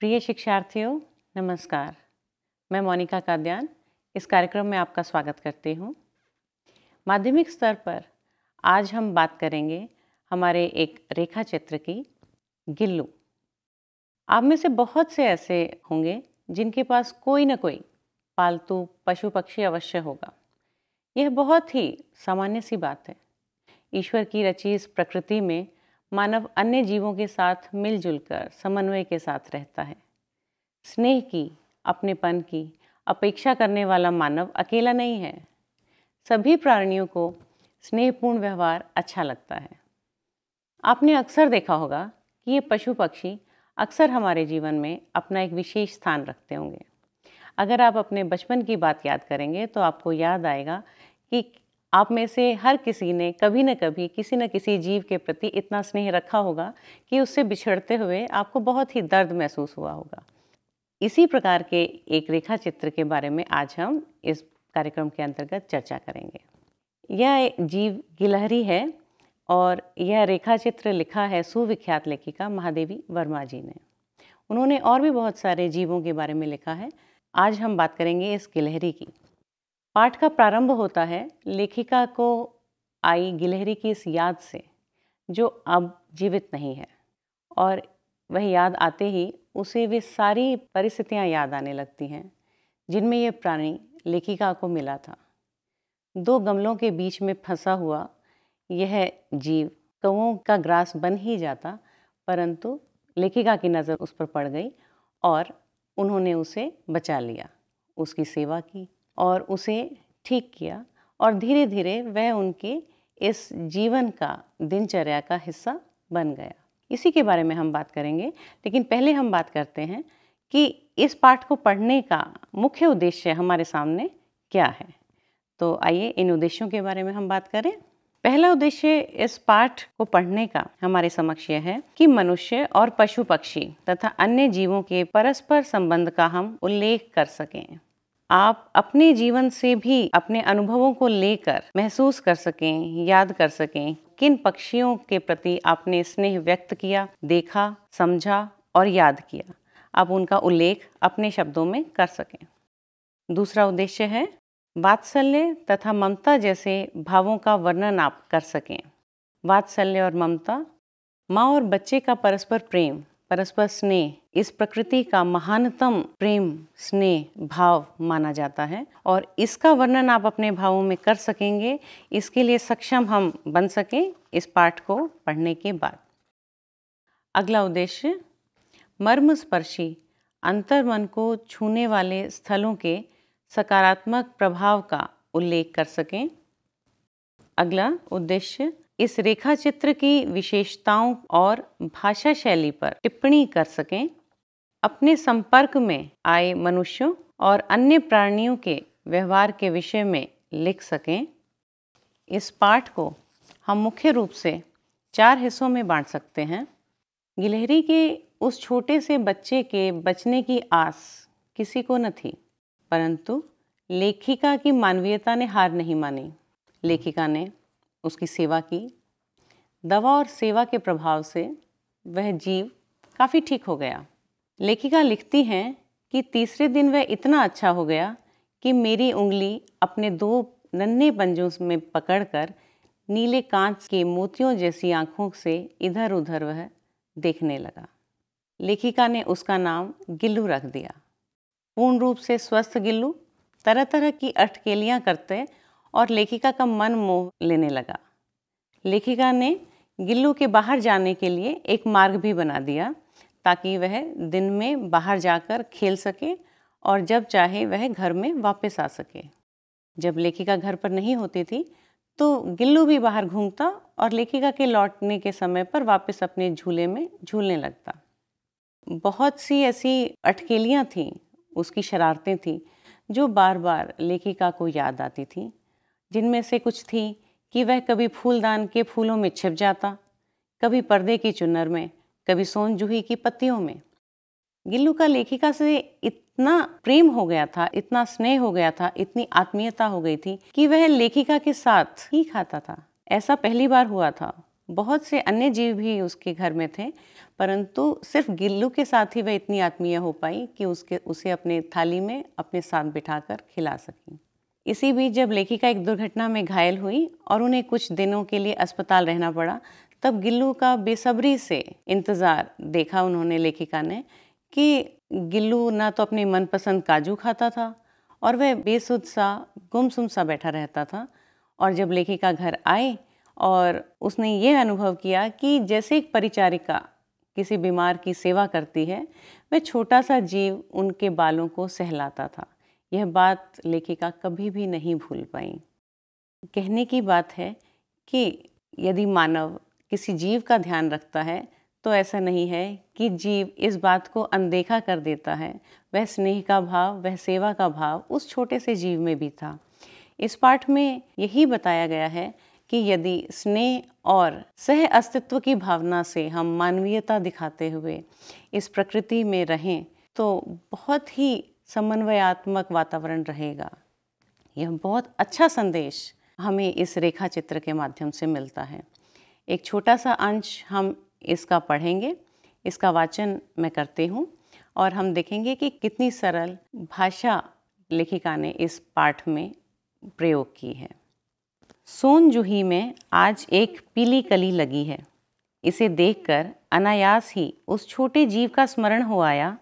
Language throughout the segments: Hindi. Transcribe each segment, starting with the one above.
प्रिय शिक्षार्थियों, नमस्कार। मैं मोनिका काद्यान इस कार्यक्रम में आपका स्वागत करती हूँ। माध्यमिक स्तर पर आज हम बात करेंगे हमारे एक रेखा चित्र की, गिल्लू। आप में से बहुत से ऐसे होंगे जिनके पास कोई न कोई पालतू पशु पक्षी अवश्य होगा। यह बहुत ही सामान्य सी बात है। ईश्वर की रची इस प्रकृति में मानव अन्य जीवों के साथ मिलजुल कर समन्वय के साथ रहता है। स्नेह की, अपनेपन की अपेक्षा करने वाला मानव अकेला नहीं है। सभी प्राणियों को स्नेहपूर्ण व्यवहार अच्छा लगता है। आपने अक्सर देखा होगा कि ये पशु पक्षी अक्सर हमारे जीवन में अपना एक विशेष स्थान रखते होंगे। अगर आप अपने बचपन की बात याद करेंगे तो आपको याद आएगा कि आप में से हर किसी ने कभी न कभी किसी न किसी जीव के प्रति इतना स्नेह रखा होगा कि उससे बिछड़ते हुए आपको बहुत ही दर्द महसूस हुआ होगा। इसी प्रकार के एक रेखा चित्र के बारे में आज हम इस कार्यक्रम के अंतर्गत चर्चा करेंगे। यह जीव गिलहरी है और यह रेखा चित्र लिखा है सुविख्यात लेखिका महादेवी वर्मा जी ने। उन्होंने और भी बहुत सारे जीवों के बारे में लिखा है। आज हम बात करेंगे इस गिलहरी की। पाठ का प्रारंभ होता है लेखिका को आई गिलहरी की इस याद से जो अब जीवित नहीं है, और वह याद आते ही उसे वे सारी परिस्थितियां याद आने लगती हैं जिनमें यह प्राणी लेखिका को मिला था। दो गमलों के बीच में फंसा हुआ यह जीव कौओं का ग्रास बन ही जाता, परंतु लेखिका की नज़र उस पर पड़ गई और उन्होंने उसे बचा लिया, उसकी सेवा की और उसे ठीक किया, और धीरे धीरे वह उनके इस जीवन का, दिनचर्या का हिस्सा बन गया। इसी के बारे में हम बात करेंगे, लेकिन पहले हम बात करते हैं कि इस पाठ को पढ़ने का मुख्य उद्देश्य हमारे सामने क्या है। तो आइए इन उद्देश्यों के बारे में हम बात करें। पहला उद्देश्य इस पाठ को पढ़ने का हमारे समक्ष यह है कि मनुष्य और पशु पक्षी तथा अन्य जीवों के परस्पर संबंध का हम उल्लेख कर सकें। आप अपने जीवन से भी अपने अनुभवों को लेकर महसूस कर सकें, याद कर सकें किन पक्षियों के प्रति आपने स्नेह व्यक्त किया, देखा, समझा और याद किया। आप उनका उल्लेख अपने शब्दों में कर सकें। दूसरा उद्देश्य है वात्सल्य तथा ममता जैसे भावों का वर्णन आप कर सकें। वात्सल्य और ममता, माँ और बच्चे का परस्पर प्रेम, परस्पर स्नेह इस प्रकृति का महानतम प्रेम स्नेह भाव माना जाता है, और इसका वर्णन आप अपने भावों में कर सकेंगे। इसके लिए सक्षम हम बन सकें इस पाठ को पढ़ने के बाद। अगला उद्देश्य मर्मस्पर्शी अंतर्मन को छूने वाले स्थलों के सकारात्मक प्रभाव का उल्लेख कर सकें। अगला उद्देश्य इस रेखा चित्र की विशेषताओं और भाषा शैली पर टिप्पणी कर सकें। अपने संपर्क में आए मनुष्यों और अन्य प्राणियों के व्यवहार के विषय में लिख सकें। इस पाठ को हम मुख्य रूप से 4 हिस्सों में बांट सकते हैं। गिलहरी के उस छोटे से बच्चे के बचने की आस किसी को न थी, परंतु लेखिका की मानवीयता ने हार नहीं मानी। लेखिका ने उसकी सेवा की। दवा और सेवा के प्रभाव से वह जीव काफ़ी ठीक हो गया। लेखिका लिखती हैं कि तीसरे दिन वह इतना अच्छा हो गया कि मेरी उंगली अपने 2 नन्हे पंजों में पकड़कर नीले कांच के मोतियों जैसी आँखों से इधर उधर वह देखने लगा। लेखिका ने उसका नाम गिल्लू रख दिया। पूर्ण रूप से स्वस्थ गिल्लू तरह तरह की अटकेलियाँ करते और लेखिका का मन मोह लेने लगा। लेखिका ने गिल्लू के बाहर जाने के लिए एक मार्ग भी बना दिया ताकि वह दिन में बाहर जाकर खेल सके और जब चाहे वह घर में वापस आ सके। जब लेखिका घर पर नहीं होती थी तो गिल्लू भी बाहर घूमता और लेखिका के लौटने के समय पर वापस अपने झूले में झूलने लगता। बहुत सी ऐसी अटकेलियाँ थीं, उसकी शरारतें थीं जो बार बार लेखिका को याद आती थीं। जिनमें से कुछ थी कि वह कभी फूलदान के फूलों में छिप जाता, कभी पर्दे की चुन्नर में, कभी सोन जूही की पत्तियों में। गिल्लू का लेखिका से इतना प्रेम हो गया था, इतना स्नेह हो गया था, इतनी आत्मीयता हो गई थी कि वह लेखिका के साथ ही खाता था। ऐसा पहली बार हुआ था। बहुत से अन्य जीव भी उसके घर में थे, परंतु सिर्फ गिल्लू के साथ ही वह इतनी आत्मीय हो पाई कि उसे अपने थाली में अपने साथ बिठाकर खिला सकी। इसी बीच जब लेखिका एक दुर्घटना में घायल हुई और उन्हें कुछ दिनों के लिए अस्पताल रहना पड़ा, तब गिल्लू का बेसब्री से इंतज़ार देखा उन्होंने, लेखिका ने, कि गिल्लू ना तो अपने मनपसंद काजू खाता था और वह बेसुध सा गुमसुम सा बैठा रहता था। और जब लेखिका घर आई और उसने ये अनुभव किया कि जैसे एक परिचारिका किसी बीमार की सेवा करती है, वह छोटा सा जीव उनके बालों को सहलाता था। यह बात लेखिका कभी भी नहीं भूल पाई। कहने की बात है कि यदि मानव किसी जीव का ध्यान रखता है तो ऐसा नहीं है कि जीव इस बात को अनदेखा कर देता है। वह स्नेह का भाव, वह सेवा का भाव उस छोटे से जीव में भी था। इस पाठ में यही बताया गया है कि यदि स्नेह और सह अस्तित्व की भावना से हम मानवीयता दिखाते हुए इस प्रकृति में रहें तो बहुत ही समन्वयात्मक वातावरण रहेगा। यह बहुत अच्छा संदेश हमें इस रेखा चित्र के माध्यम से मिलता है। एक छोटा सा अंश हम इसका पढ़ेंगे, इसका वाचन मैं करती हूँ और हम देखेंगे कि कितनी सरल भाषा लेखिका ने इस पाठ में प्रयोग की है। सोन जूही में आज एक पीली कली लगी है। इसे देखकर अनायास ही उस छोटे जीव का स्मरण हो आया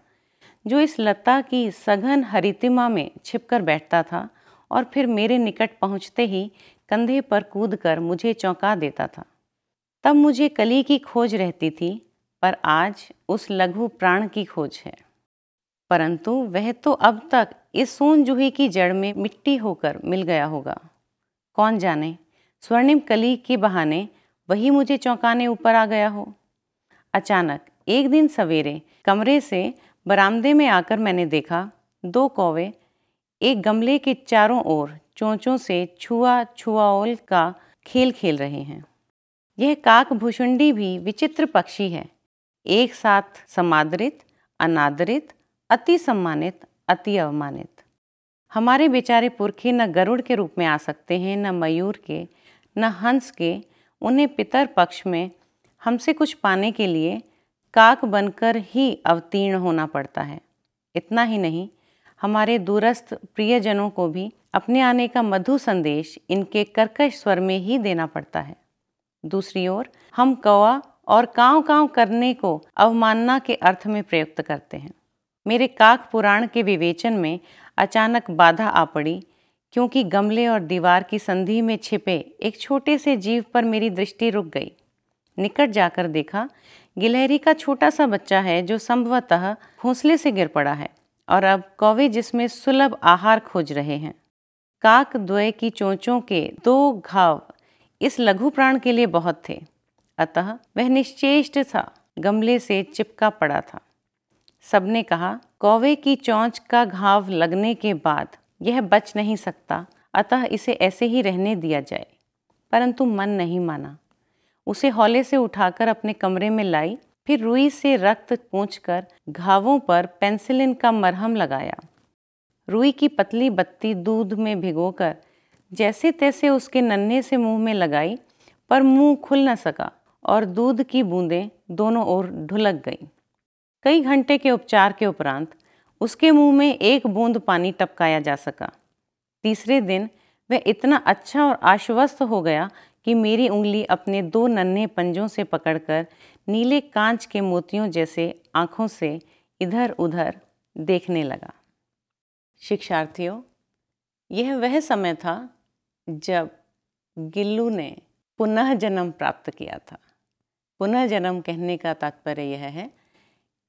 जो इस लता की सघन हरितिमा में छिपकर बैठता था और फिर मेरे निकट पहुंचते ही कंधे पर कूदकर मुझे चौंका देता था। तब मुझे कली की खोज रहती थी, पर आज उस लघु प्राण की खोज है। परंतु वह तो अब तक इस सोन जूही की जड़ में मिट्टी होकर मिल गया होगा। कौन जाने स्वर्णिम कली के बहाने वही मुझे चौंकाने ऊपर आ गया हो। अचानक एक दिन सवेरे कमरे से बरामदे में आकर मैंने देखा 2 कौवे एक गमले के चारों ओर चोंचों से छुआ छुआओल का खेल खेल रहे हैं। यह काक भुषुंडी भी विचित्र पक्षी है, एक साथ समादरित, अनादरित, अति सम्मानित, अति अवमानित। हमारे बेचारे पुरखे न गरुड़ के रूप में आ सकते हैं, न मयूर के, न हंस के। उन्हें पितर पक्ष में हमसे कुछ पाने के लिए काक बनकर ही अवतीर्ण होना पड़ता है। इतना ही नहीं, हमारे दूरस्थ प्रियजनों को भी अपने आने का मधु संदेश इनके कर्कश स्वर में ही देना पड़ता है। दूसरी ओर हम कौवा और काँव काँव करने को अवमानना के अर्थ में प्रयुक्त करते हैं। मेरे काक पुराण के विवेचन में अचानक बाधा आ पड़ी, क्योंकि गमले और दीवार की संधि में छिपे एक छोटे से जीव पर मेरी दृष्टि रुक गई। निकट जाकर देखा, गिलहरी का छोटा सा बच्चा है जो संभवतः घोंसले से गिर पड़ा है और अब कौवे जिसमें सुलभ आहार खोज रहे हैं। काक द्वय की चोंचों के 2 घाव इस लघु प्राण के लिए बहुत थे, अतः वह निश्चेष्ट सा गमले से चिपका पड़ा था। सबने कहा, कौवे की चोंच का घाव लगने के बाद यह बच नहीं सकता, अतः इसे ऐसे ही रहने दिया जाए। परंतु मन नहीं माना। उसे हौले से उठाकर अपने कमरे में लाई, फिर रुई से रक्त पोंछकर घावों पर पेंसिलिन का मरहम लगाया। रुई की पतली बत्ती दूध में भिगोकर जैसे तैसे उसके नन्हे से मुंह में लगाई, पर मुंह खुल न सका और दूध की बूंदें दोनों ओर ढुलक गईं। कई घंटे के उपचार के उपरांत उसके मुंह में 1 बूंद पानी टपकाया जा सका। तीसरे दिन वह इतना अच्छा और आश्वस्त हो गया कि मेरी उंगली अपने 2 नन्हे पंजों से पकड़कर नीले कांच के मोतियों जैसे आँखों से इधर उधर देखने लगा। शिक्षार्थियों, यह वह समय था जब गिल्लू ने पुनः जन्म प्राप्त किया था। पुनः जन्म कहने का तात्पर्य यह है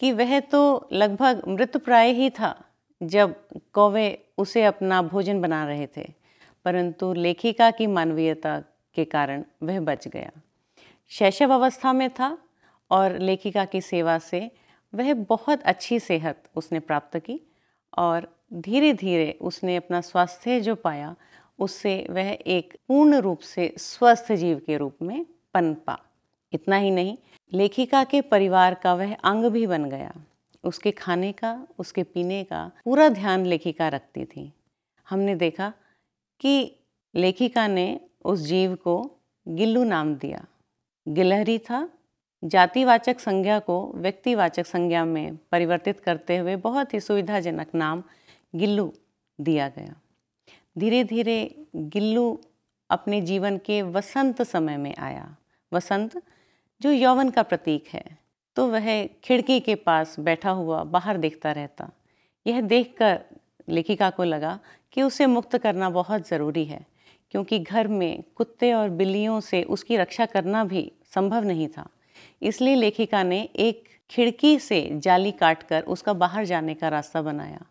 कि वह तो लगभग मृतप्राय ही था जब कौवे उसे अपना भोजन बना रहे थे, परंतु लेखिका की मानवीयता के कारण वह बच गया। शैशव अवस्था में था और लेखिका की सेवा से वह बहुत अच्छी सेहत उसने प्राप्त की और धीरे धीरे उसने अपना स्वास्थ्य जो पाया, उससे वह एक पूर्ण रूप से स्वस्थ जीव के रूप में पनपा। इतना ही नहीं, लेखिका के परिवार का वह अंग भी बन गया। उसके खाने का, उसके पीने का पूरा ध्यान लेखिका रखती थी। हमने देखा कि लेखिका ने उस जीव को गिल्लू नाम दिया। गिलहरी था। जातिवाचक संज्ञा को व्यक्तिवाचक संज्ञा में परिवर्तित करते हुए बहुत ही सुविधाजनक नाम गिल्लू दिया गया। धीरे धीरे गिल्लू अपने जीवन के वसंत समय में आया। वसंत जो यौवन का प्रतीक है, तो वह खिड़की के पास बैठा हुआ बाहर देखता रहता। यह देखकर लेखिका को लगा कि उसे मुक्त करना बहुत ज़रूरी है, क्योंकि घर में कुत्ते और बिल्लियों से उसकी रक्षा करना भी संभव नहीं था। इसलिए लेखिका ने एक खिड़की से जाली काटकर उसका बाहर जाने का रास्ता बनाया।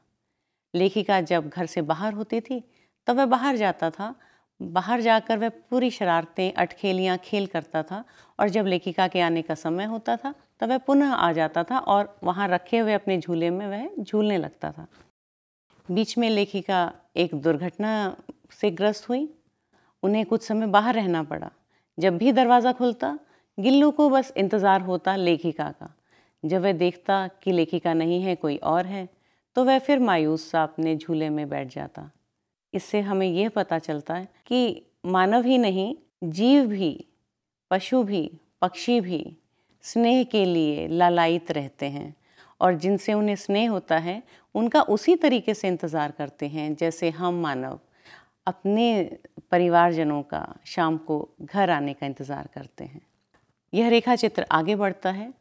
लेखिका जब घर से बाहर होती थी तब वह बाहर जाता था। बाहर जाकर वह पूरी शरारतें, अटखेलियाँ खेल करता था, और जब लेखिका के आने का समय होता था तब वह पुनः आ जाता था और वहाँ रखे हुए अपने झूले में वह झूलने लगता था। बीच में लेखिका एक दुर्घटना से ग्रस्त हुई। उन्हें कुछ समय बाहर रहना पड़ा। जब भी दरवाज़ा खुलता, गिल्लू को बस इंतज़ार होता लेखिका का। जब वह देखता कि लेखिका नहीं है, कोई और है, तो वह फिर मायूस सा अपने झूले में बैठ जाता। इससे हमें यह पता चलता है कि मानव ही नहीं, जीव भी, पशु भी, पक्षी भी स्नेह के लिए लालायित रहते हैं, और जिनसे उन्हें स्नेह होता है उनका उसी तरीके से इंतज़ार करते हैं जैसे हम मानव अपने परिवारजनों का शाम को घर आने का इंतज़ार करते हैं। यह रेखा चित्र आगे बढ़ता है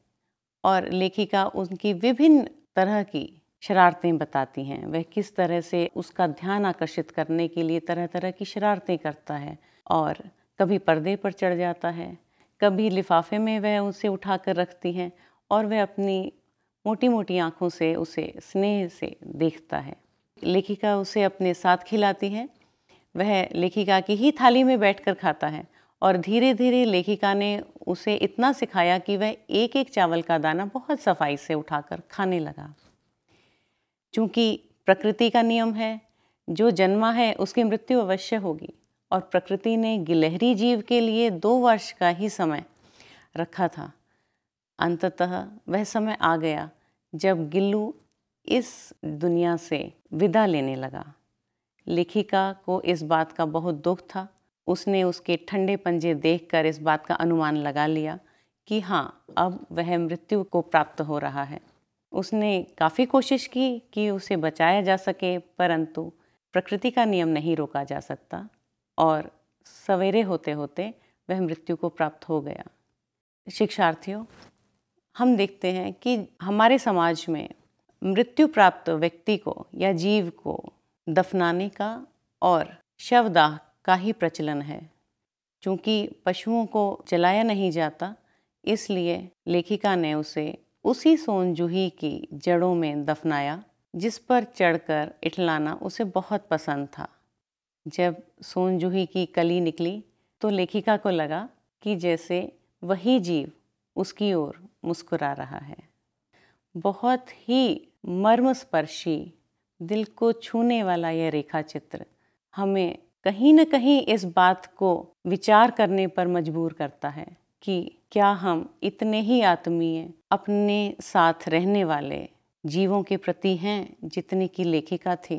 और लेखिका उनकी विभिन्न तरह की शरारतें बताती हैं। वह किस तरह से उसका ध्यान आकर्षित करने के लिए तरह तरह की शरारतें करता है, और कभी पर्दे पर चढ़ जाता है, कभी लिफाफे में वह उसे उठाकर रखती हैं, और वह अपनी मोटी मोटी आँखों से उसे स्नेह से देखता है। लेखिका उसे अपने साथ खिलाती है। वह लेखिका की ही थाली में बैठकर खाता है, और धीरे धीरे लेखिका ने उसे इतना सिखाया कि वह एक एक चावल का दाना बहुत सफाई से उठाकर खाने लगा। चूँकि प्रकृति का नियम है, जो जन्मा है उसकी मृत्यु अवश्य होगी, और प्रकृति ने गिलहरी जीव के लिए 2 वर्ष का ही समय रखा था। अंततः वह समय आ गया जब गिल्लू इस दुनिया से विदा लेने लगा। लेखिका को इस बात का बहुत दुख था। उसने उसके ठंडे पंजे देखकर इस बात का अनुमान लगा लिया कि हाँ, अब वह मृत्यु को प्राप्त हो रहा है। उसने काफ़ी कोशिश की कि उसे बचाया जा सके, परंतु प्रकृति का नियम नहीं रोका जा सकता, और सवेरे होते होते वह मृत्यु को प्राप्त हो गया। शिक्षार्थियों, हम देखते हैं कि हमारे समाज में मृत्यु प्राप्त व्यक्ति को या जीव को दफनाने का और शवदाह का ही प्रचलन है। चूँकि पशुओं को जलाया नहीं जाता, इसलिए लेखिका ने उसे उसी सोन जूही की जड़ों में दफनाया, जिस पर चढ़कर इठलाना उसे बहुत पसंद था। जब सोन जूही की कली निकली तो लेखिका को लगा कि जैसे वही जीव उसकी ओर मुस्कुरा रहा है। बहुत ही मर्मस्पर्शी, दिल को छूने वाला यह रेखा चित्र हमें कहीं न कहीं इस बात को विचार करने पर मजबूर करता है कि क्या हम इतने ही आत्मीय अपने साथ रहने वाले जीवों के प्रति हैं जितनी की लेखिका थी।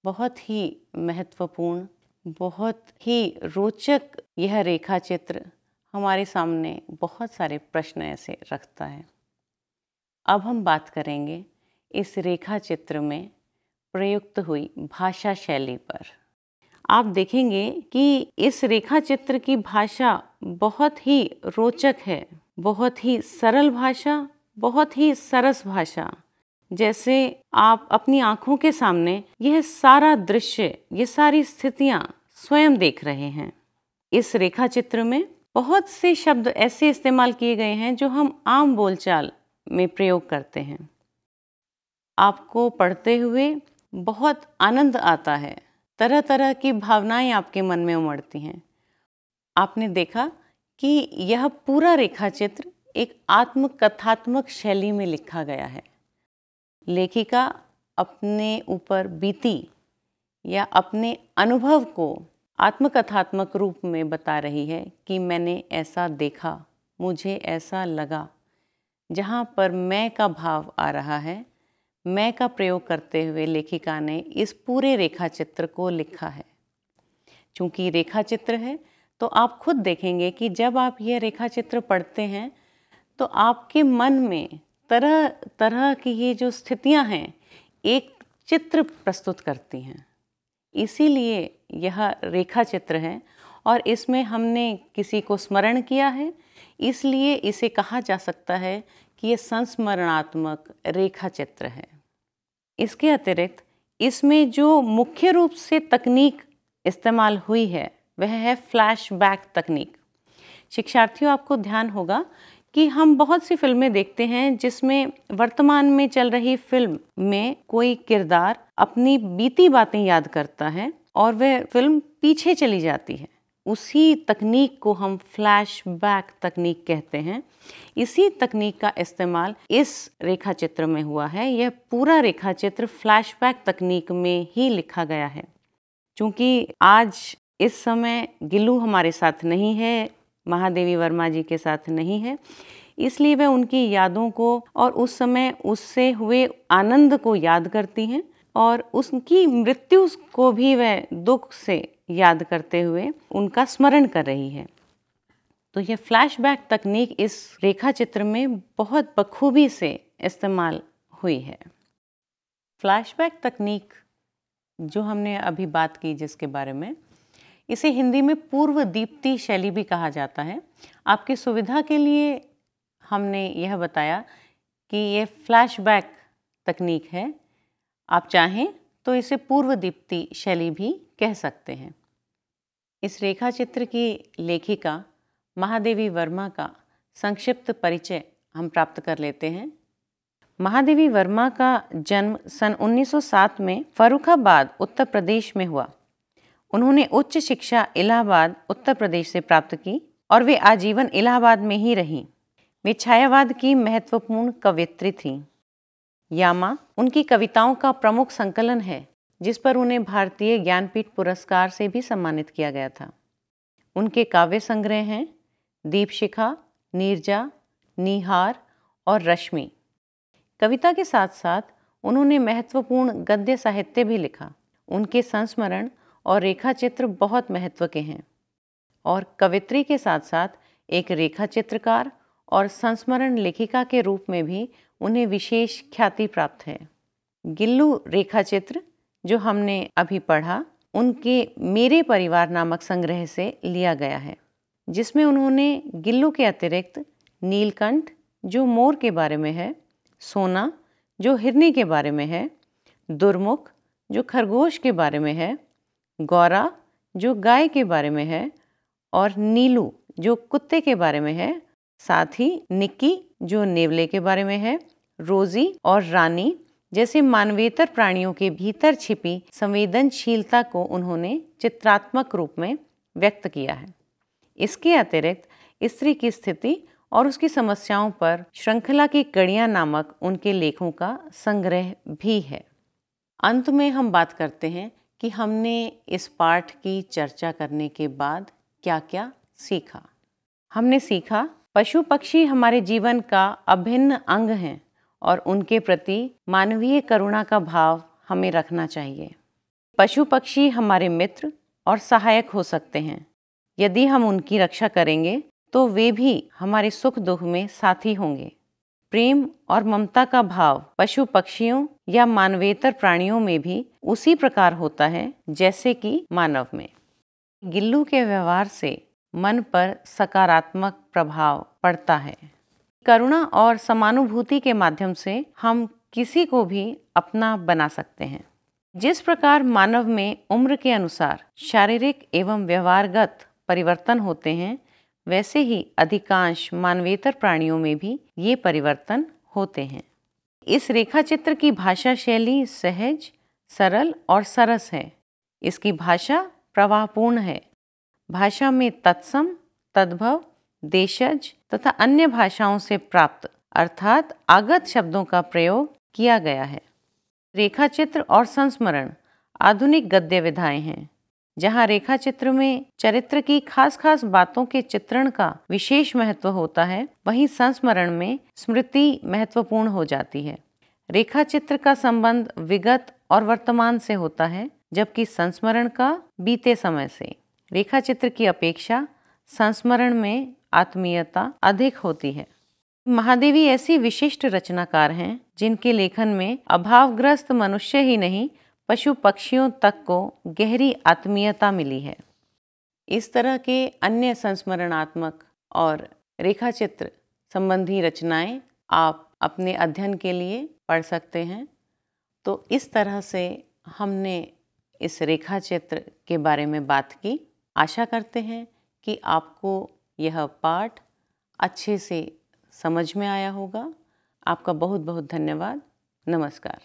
बहुत ही महत्वपूर्ण, बहुत ही रोचक यह रेखा चित्र हमारे सामने बहुत सारे प्रश्न ऐसे रखता है। अब हम बात करेंगे इस रेखा चित्र में प्रयुक्त हुई भाषा शैली पर। आप देखेंगे कि इस रेखा चित्र की भाषा बहुत ही रोचक है, बहुत ही सरल भाषा, बहुत ही सरस भाषा। जैसे आप अपनी आँखों के सामने यह सारा दृश्य, ये सारी स्थितियाँ स्वयं देख रहे हैं। इस रेखा चित्र में बहुत से शब्द ऐसे इस्तेमाल किए गए हैं जो हम आम बोलचाल में प्रयोग करते हैं। आपको पढ़ते हुए बहुत आनंद आता है, तरह तरह की भावनाएं आपके मन में उमड़ती हैं। आपने देखा कि यह पूरा रेखा चित्र एक आत्मकथात्मक शैली में लिखा गया है। लेखिका अपने ऊपर बीती या अपने अनुभव को आत्मकथात्मक रूप में बता रही है कि मैंने ऐसा देखा, मुझे ऐसा लगा। जहाँ पर मैं का भाव आ रहा है, मैं का प्रयोग करते हुए लेखिका ने इस पूरे रेखा चित्र को लिखा है। चूँकि रेखा चित्र है तो आप खुद देखेंगे कि जब आप ये रेखा चित्र पढ़ते हैं तो आपके मन में तरह तरह की ये जो स्थितियां हैं एक चित्र प्रस्तुत करती हैं। इसीलिए यह रेखा चित्र है और इसमें हमने किसी को स्मरण किया है, इसलिए इसे कहा जा सकता है कि ये संस्मरणात्मक रेखा चित्र है। इसके अतिरिक्त इसमें जो मुख्य रूप से तकनीक इस्तेमाल हुई है वह है फ्लैशबैक तकनीक। शिक्षार्थियों, आपको ध्यान होगा कि हम बहुत सी फिल्में देखते हैं जिसमें वर्तमान में चल रही फिल्म में कोई किरदार अपनी बीती बातें याद करता है और वह फिल्म पीछे चली जाती है। उसी तकनीक को हम फ्लैशबैक तकनीक कहते हैं। इसी तकनीक का इस्तेमाल इस रेखा चित्र में हुआ है। यह पूरा रेखा चित्र फ्लैशबैक तकनीक में ही लिखा गया है। चूँकि आज इस समय गिल्लू हमारे साथ नहीं है, महादेवी वर्मा जी के साथ नहीं है, इसलिए वह उनकी यादों को और उस समय उससे हुए आनंद को याद करती हैं और उनकी मृत्यु को भी वह दुख से याद करते हुए उनका स्मरण कर रही है। तो यह फ्लैशबैक तकनीक इस रेखा चित्र में बहुत बखूबी से इस्तेमाल हुई है। फ्लैशबैक तकनीक जो हमने अभी बात की जिसके बारे में, इसे हिंदी में पूर्व दीप्ति शैली भी कहा जाता है। आपकी सुविधा के लिए हमने यह बताया कि यह फ्लैशबैक तकनीक है। आप चाहें तो इसे पूर्व दीप्ति शैली भी कह सकते हैं। इस रेखा चित्र की लेखिका महादेवी वर्मा का संक्षिप्त परिचय हम प्राप्त कर लेते हैं। महादेवी वर्मा का जन्म सन 1907 में फर्रुखाबाद उत्तर प्रदेश में हुआ। उन्होंने उच्च शिक्षा इलाहाबाद उत्तर प्रदेश से प्राप्त की और वे आजीवन इलाहाबाद में ही रहीं। वे छायावाद की महत्वपूर्ण कवयित्री थीं। यामा उनकी कविताओं का प्रमुख संकलन है जिस पर उन्हें भारतीय ज्ञानपीठ पुरस्कार से भी सम्मानित किया गया था। उनके काव्य संग्रह हैं दीपशिखा, नीरजा, निहार और रश्मि। कविता के साथ साथ उन्होंने महत्वपूर्ण गद्य साहित्य भी लिखा। उनके संस्मरण और रेखा चित्र बहुत महत्व के हैं और कवित्री के साथ साथ एक रेखा चित्रकार और संस्मरण लेखिका के रूप में भी उन्हें विशेष ख्याति प्राप्त है। गिल्लू रेखा चित्र जो हमने अभी पढ़ा उनके मेरे परिवार नामक संग्रह से लिया गया है, जिसमें उन्होंने गिल्लू के अतिरिक्त नीलकंठ जो मोर के बारे में है, सोना जो हिरनी के बारे में है, दुर्मुख जो खरगोश के बारे में है, गौरा जो गाय के बारे में है और नीलू जो कुत्ते के बारे में है, साथ ही निक्की जो नेवले के बारे में है, रोजी और रानी जैसे मानवेतर प्राणियों के भीतर छिपी संवेदनशीलता को उन्होंने चित्रात्मक रूप में व्यक्त किया है। इसके अतिरिक्त स्त्री की स्थिति और उसकी समस्याओं पर श्रृंखला की कड़ियां नामक उनके लेखों का संग्रह भी है। अंत में हम बात करते हैं कि हमने इस पाठ की चर्चा करने के बाद क्या क्या सीखा। हमने सीखा पशु पक्षी हमारे जीवन का अभिन्न अंग हैं और उनके प्रति मानवीय करुणा का भाव हमें रखना चाहिए। पशु पक्षी हमारे मित्र और सहायक हो सकते हैं। यदि हम उनकी रक्षा करेंगे तो वे भी हमारे सुख दुख में साथी होंगे। प्रेम और ममता का भाव पशु पक्षियों या मानवेतर प्राणियों में भी उसी प्रकार होता है जैसे कि मानव में। गिल्लू के व्यवहार से मन पर सकारात्मक प्रभाव पड़ता है। करुणा और समानुभूति के माध्यम से हम किसी को भी अपना बना सकते हैं। जिस प्रकार मानव में उम्र के अनुसार शारीरिक एवं व्यवहारगत परिवर्तन होते हैं, वैसे ही अधिकांश मानवेतर प्राणियों में भी ये परिवर्तन होते हैं। इस रेखा चित्र की भाषा शैली सहज, सरल और सरस है। इसकी भाषा प्रवाहपूर्ण है। भाषा में तत्सम, तद्भव, देशज तथा अन्य भाषाओं से प्राप्त अर्थात आगत शब्दों का प्रयोग किया गया है। रेखा चित्र और संस्मरण आधुनिक गद्य विधाएं हैं। जहाँ रेखा चित्र में चरित्र की खास खास बातों के चित्रण का विशेष महत्व होता है, वहीं संस्मरण में स्मृति महत्वपूर्ण हो जाती है। रेखा चित्र का संबंध विगत और वर्तमान से होता है, जबकि संस्मरण का बीते समय से। रेखा चित्र की अपेक्षा संस्मरण में आत्मीयता अधिक होती है। महादेवी ऐसी विशिष्ट रचनाकार हैं जिनके लेखन में अभावग्रस्त मनुष्य ही नहीं, पशु पक्षियों तक को गहरी आत्मीयता मिली है। इस तरह के अन्य संस्मरणात्मक और रेखा चित्र संबंधी रचनाएं आप अपने अध्ययन के लिए पढ़ सकते हैं। तो इस तरह से हमने इस रेखा चित्र के बारे में बात की। आशा करते हैं कि आपको यह पाठ अच्छे से समझ में आया होगा। आपका बहुत बहुत धन्यवाद। नमस्कार।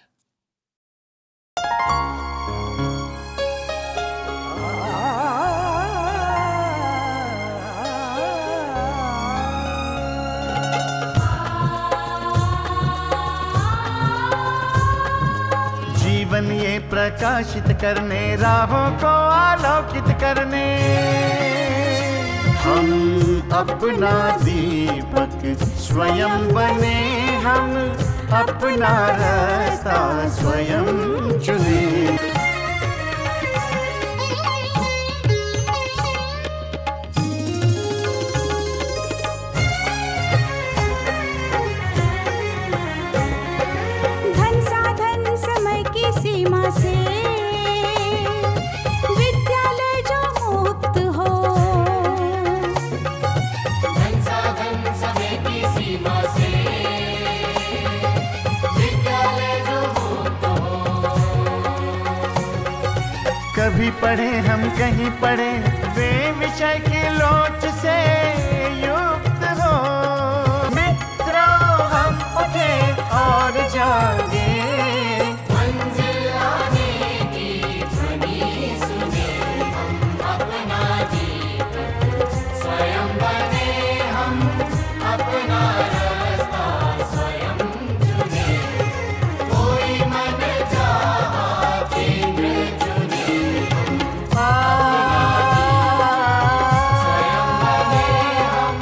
जीवन ये प्रकाशित करने, राहों को आलोकित करने, हम अपना दीपक स्वयं बने, हम अपना रास्ता स्वयं चुने। धन साधन समय की सीमा से विद्यालय जो मुक्त हो, धन साधन समय की सीमा से विद्यालय जो मुक्त हो। कभी पढ़े हम कहीं पढ़े, वे विषय की लोच से युक्त हो। मित्रों हम उठे और जागे, मंजिल आने की ध्वनि सुने, हम अपना दीपक स्वयं बने, हम अपना रास्ता स्वयं चुने। कोई मन चाहा केंद्र चुने, स्वयं बने, हम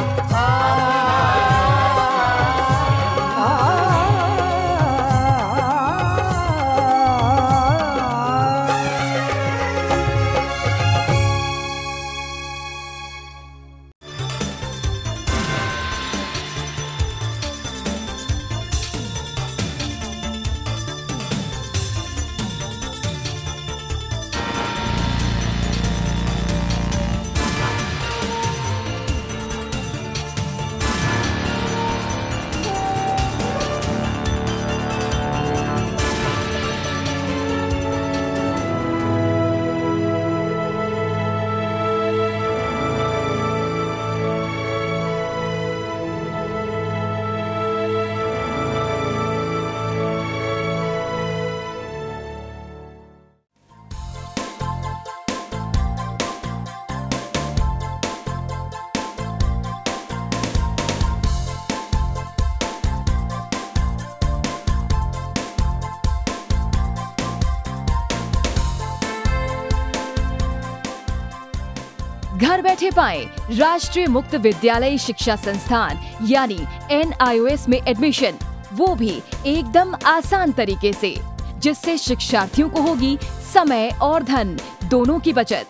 घर बैठे पाएं राष्ट्रीय मुक्त विद्यालय शिक्षा संस्थान यानी NIOS में एडमिशन, वो भी एकदम आसान तरीके से, जिससे शिक्षार्थियों को होगी समय और धन दोनों की बचत।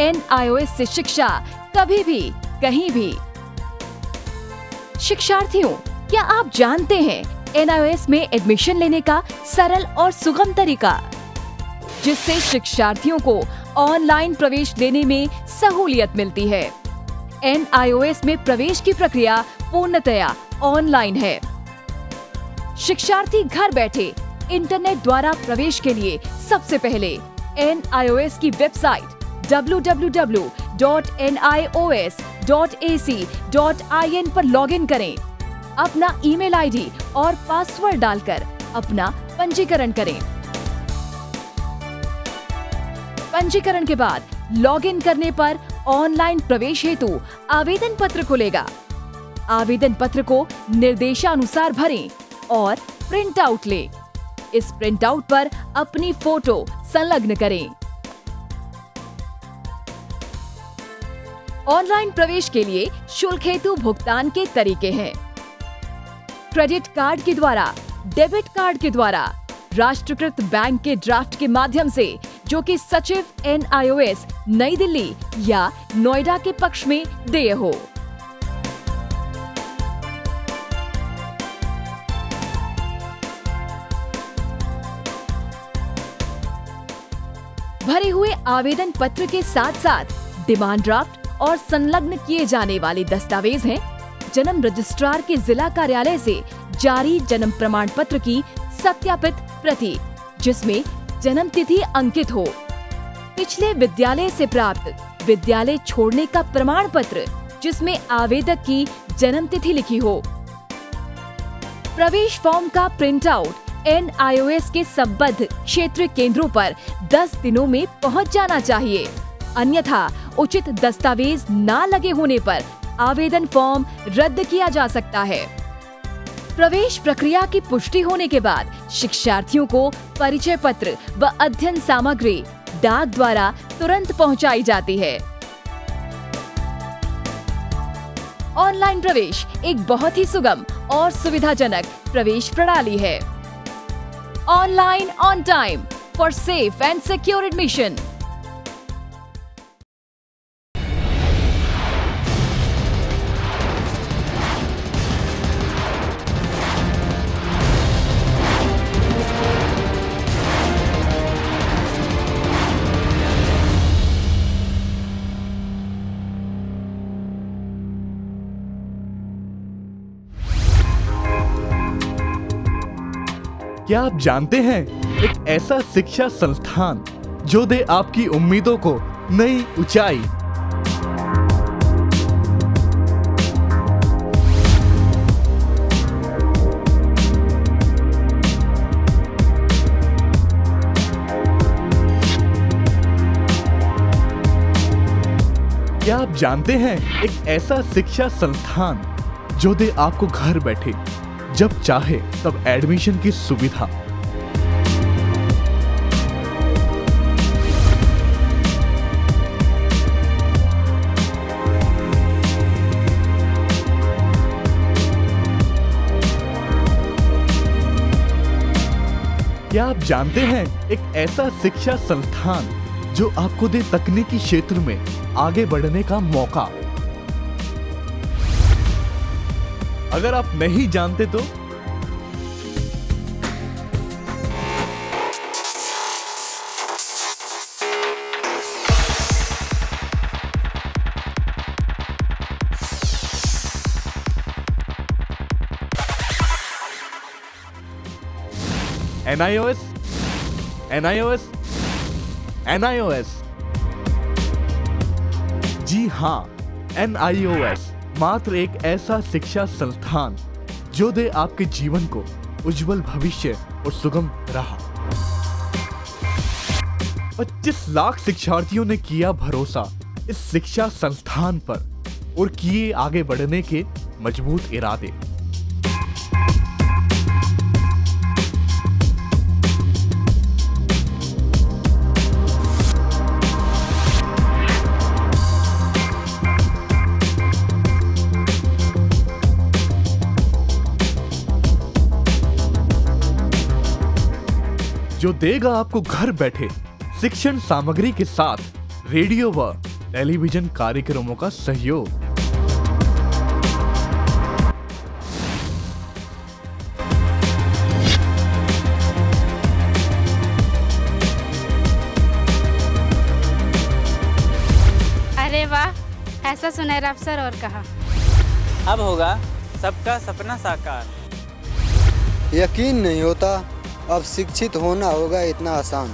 NIOS से शिक्षा कभी भी कहीं भी। शिक्षार्थियों, क्या आप जानते हैं NIOS में एडमिशन लेने का सरल और सुगम तरीका, जिससे शिक्षार्थियों को ऑनलाइन प्रवेश लेने में सहूलियत मिलती है। NIOS में प्रवेश की प्रक्रिया पूर्णतया ऑनलाइन है। शिक्षार्थी घर बैठे इंटरनेट द्वारा प्रवेश के लिए सबसे पहले NIOS की वेबसाइट www.nios.ac.in पर लॉगिन करें। अपना ईमेल आईडी और पासवर्ड डालकर अपना पंजीकरण करें। पंजीकरण के बाद लॉगिन करने पर ऑनलाइन प्रवेश हेतु आवेदन पत्र खुलेगा। आवेदन पत्र को निर्देशानुसार भरें और प्रिंट आउट लें। इस प्रिंट आउट पर अपनी फोटो संलग्न करें। ऑनलाइन प्रवेश के लिए शुल्क हेतु भुगतान के तरीके हैं: क्रेडिट कार्ड के द्वारा, डेबिट कार्ड के द्वारा, राष्ट्रीयकृत बैंक के ड्राफ्ट के माध्यम से जो कि सचिव NIOS नई दिल्ली या नोएडा के पक्ष में देय हो। भरे हुए आवेदन पत्र के साथ साथ डिमांड ड्राफ्ट और संलग्न किए जाने वाले दस्तावेज हैं जन्म रजिस्ट्रार के जिला कार्यालय से जारी जन्म प्रमाण पत्र की सत्यापित प्रति, जिसमें जन्म तिथि अंकित हो, पिछले विद्यालय से प्राप्त विद्यालय छोड़ने का प्रमाण पत्र जिसमें आवेदक की जन्म तिथि लिखी हो, प्रवेश फॉर्म का प्रिंट आउट NIOS के संबद्ध क्षेत्रीय केंद्रों पर 10 दिनों में पहुंच जाना चाहिए, अन्यथा उचित दस्तावेज न लगे होने पर आवेदन फॉर्म रद्द किया जा सकता है। प्रवेश प्रक्रिया की पुष्टि होने के बाद शिक्षार्थियों को परिचय पत्र व अध्ययन सामग्री डाक द्वारा तुरंत पहुंचाई जाती है। ऑनलाइन प्रवेश एक बहुत ही सुगम और सुविधाजनक प्रवेश प्रणाली है। Online on time for safe and secure admission. क्या आप जानते हैं एक ऐसा शिक्षा संस्थान जो दे आपकी उम्मीदों को नई ऊंचाई? क्या आप जानते हैं एक ऐसा शिक्षा संस्थान जो दे आपको घर बैठे जब चाहे तब एडमिशन की सुविधा? क्या आप जानते हैं एक ऐसा शिक्षा संस्थान जो आपको दे तकनीकी क्षेत्र में आगे बढ़ने का मौका? अगर आप नहीं जानते तो NIOS। जी हाँ, NIOS मात्र एक ऐसा शिक्षा संस्थान जो दे आपके जीवन को उज्जवल भविष्य और सुगम राह। 25 लाख शिक्षार्थियों ने किया भरोसा इस शिक्षा संस्थान पर और किए आगे बढ़ने के मजबूत इरादे। जो देगा आपको घर बैठे शिक्षण सामग्री के साथ रेडियो व टेलीविजन कार्यक्रमों का सहयोग। अरे वाह, ऐसा सुनहरा अवसर और कहा। अब होगा सबका सपना साकार। यकीन नहीं होता अब शिक्षित होना होगा इतना आसान।